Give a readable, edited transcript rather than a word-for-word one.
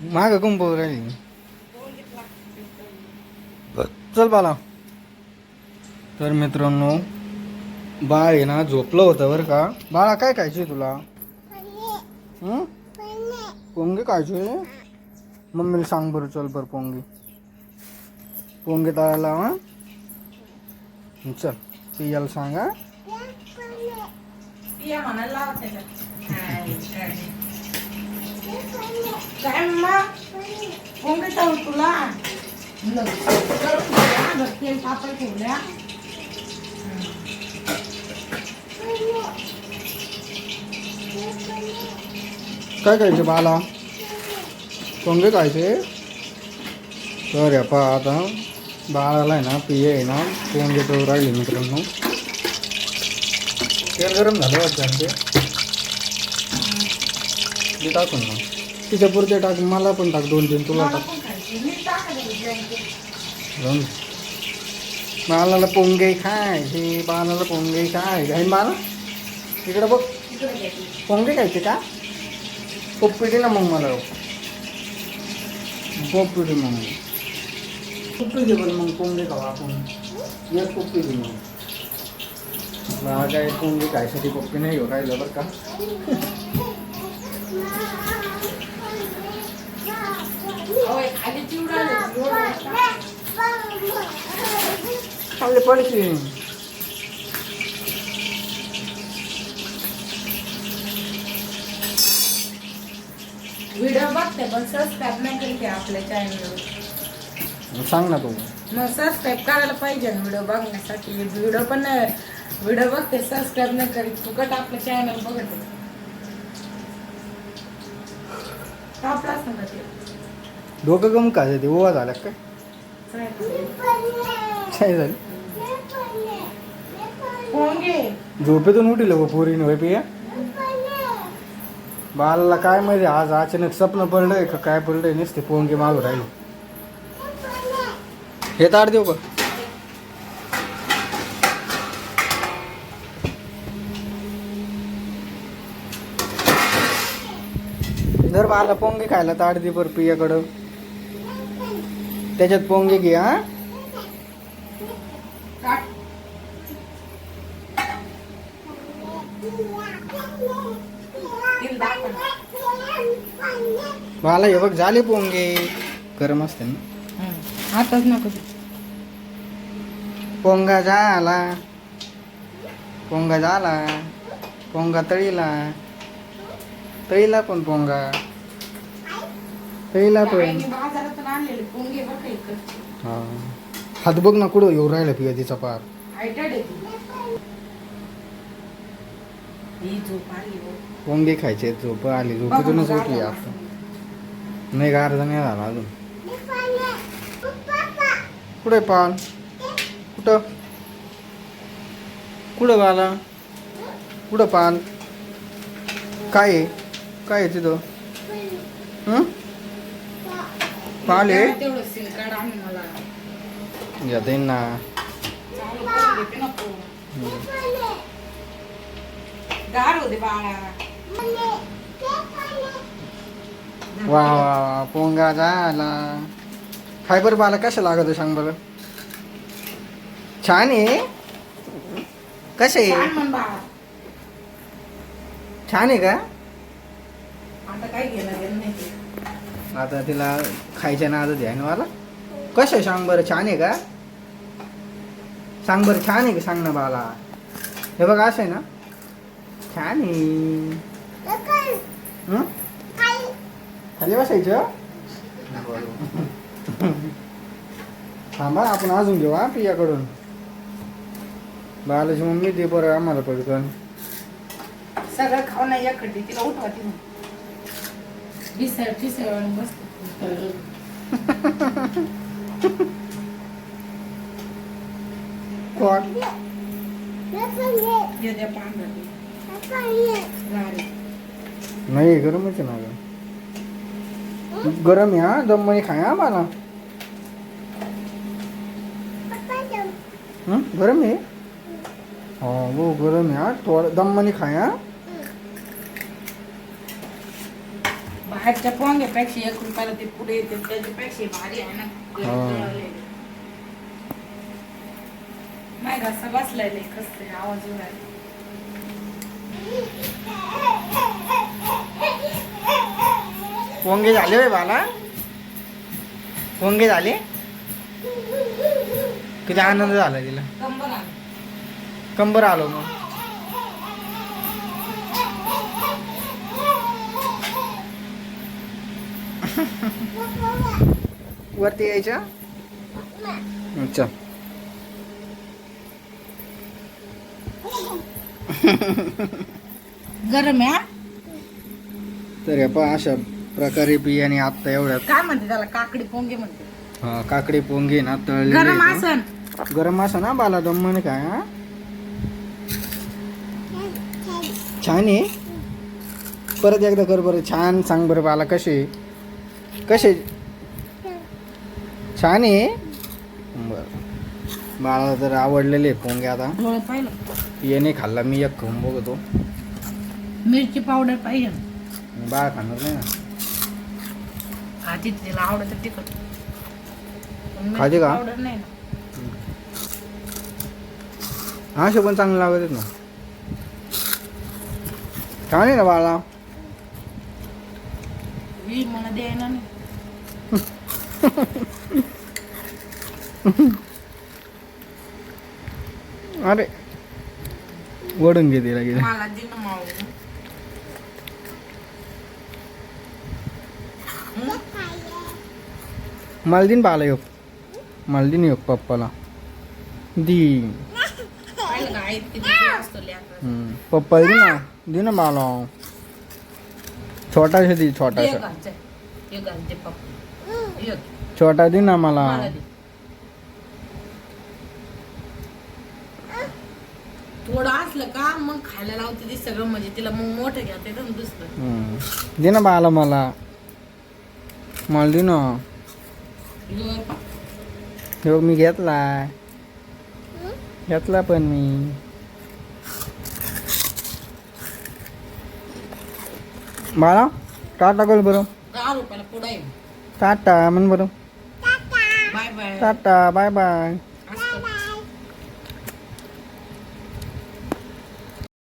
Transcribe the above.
माग कुंपव राहिली. चल बाला. तर मित्रांनो, बाळ आहे ना झोपलं होतं बरं का. बाळा काय खायचे तुला? पोंगे खायचे. मम्मीला सांग बरं, चल बरं पोंगे पोंगे तळायला. हा चल पियाला सांगा. पिया म्हणायला लावते ना. काय मम्मा पोंगे तळू तुला. तेल पापड ठेवल्या. काय खायचे बाळा? पोंगे खायचे. तर या पा आता बाळाला आहे ना पिये आहे ना पोंगे तळू राहिले मित्रांनो. तेल गरम झालं वाटतं ते टाकून ना तिच्या पुरते टाक. मला पण टाक 2-3. तुला टाक. बाळाला पोंगे खाय. हे बाळाला पोंगे खाय. घाईन बाळा इकडं बघ. पोंगे खायचे का? पप्पी ना मग मला. पप्पी मग पप्पी दे बरं. मग पोंगे खाऊ आपण. एक पप्पी दे मग. मला काय पोंगे खायसाठी पप्पी नाही घेऊ राहिलं बरं का. खाली चिवडा खाल्ले पडशी. व्हिडिओ बघते पण सबस्क्राईब नाही करते आपल्या चॅनलवर. सांग ना तू. मग सबस्क्राईब करायला पाहिजे ना व्हिडिओ बघण्यासाठी. व्हिडिओ बघते सबस्क्राईब नाही करीत. फुकट आपलं चॅनल बघते. कापलाच नका ते. डोकं कमी काय ते ओवा झाला काय? काय झालं? पोंगे झोपेतून उठिलं बा पोरीने होय पिया. बाळाला काय माहिती आज अचानक स्वप्न पडलंय का काय पडलंय. नसते पोंगे मागू राहिले. हे ताट देऊ का? जर बाळाला पोंगे खायला ताट दे बरं पियाकडं. त्याच्यात पोंगे घे. हा काट. तिला दाखव ना. बाळाला हे बघ झाले पोंगे. गरम असते ना. आताच नको. पोंगा झाला. पोंगा झाला. पोंगा तळीला. तळीला पण पोंगा. तळीला पण. आईने बाजारातून आणलेले पोंगे बघ इकडचे. हा हात बघ ना कुठं येऊ राहिला पिया तिचा पार. आयटड आहे ती. ही झोप आली हो. पोंगे खायचे. झोप आली. झोपेतूनच उठली आता. नाही गारजा नाही झाला अजून. कुठे पान? कुठं कुठं बाला? कुठं पान? काय आहे? काय आहे तिथं? पाल आहे. तेवढं सील काढ आणि मला या देईन ना. चालू करून देते नको. गार होते बाळा. वा वा वा पोंगा झाला. खाय बरं बाला. कसं लागत सांग बरं. छान आहे. कसं आहे? छान म्हण बाळा. छान आहे का? आता काय घेणं देणं नाही ते. आता तिला खायच्या नादात आहे ना मला. कसं आहे सांग बरं. छान आहे का? सांग बरं छान आहे का? सांग ना बाला. हे बघ असं आहे ना. छान आहे. खाली बसायचं. थांबा आपण अजून घेऊ हा पियाकडून. बालाची मम्मी दे बरं आम्हाला पडकन. सगळं खाऊ नाही या खड्डी. तिला उठवा ती पिसळ मस्त. कोण? ये द्या पांढरं. नाही गरमच आहे ना गं. गरम आहे हा. दम खाया मला. गरम आहे. हो वो गरम आहे हा. थोडं दम खाया. बाहेरच्या पोंग्यापेक्षा 1 रुपयाला ते पुढे येते त्याच्यापेक्षा भारी आहे ना. नाही घसा बसलाय लय कसं आवाज येऊ राहिला. पोंगे झाले होय बाला, पोंगे झाले. किती आनंद झाला तिला. कंबर आलं. कंबर आलो मग. वरती यायच्या. अच्छा. गरम आहे हा? तर हे पहा अशा प्रकारे बियाणे आता एवढ्यात. काय म्हणते त्याला? काकडी पोंगे म्हणते. हा काकडे पोंगे ना तळलेले गरम आहेत. आसन. गरम असा ना बाला दम म्हणे काय. हा छान आहे. परत एकदा कर बरं. छान सांग बरं बाला कसे कसे छान आहे. बरं बाळाला तर आवडलेले पोंगे. आता डोळे पाहिलं. येणे खाल्ला मी एक खाऊन बघतो. मिरची पावडर पाहिजे. बाळ खाणार नाही ना. खाती तिला आवडत तिखट. खाते का? पावडर नाही ना. हा शे पण चांगले लागत आहेत ना. छान आहे ना बाळा. ही मला द्यायला नाही. अरे वडून घे तिला गेले. मला दे ना माऊ. मला दिन बाला योग. मला दिन योग पप्पाला दी. पाहिलं का आई किती असतो लेकरं. पप्पाला दे ना बाला. छोटासा दे. छोटासा एक घालते पप्पा. एक. छोटा दे ना मला. मला दे. थोडं असलं का मग खायला लावते ती सगळं म्हणजे तिला मग मोठं घ्या ते दुसरं. दे ना बाला मला. मला दे ना. हो मी घेतला. घेतला पण मी. बाळा टाटा कर बरं. 10 रुपयाला पुढे टाटा म्हण बरं. Bye bye. Tata bye bye.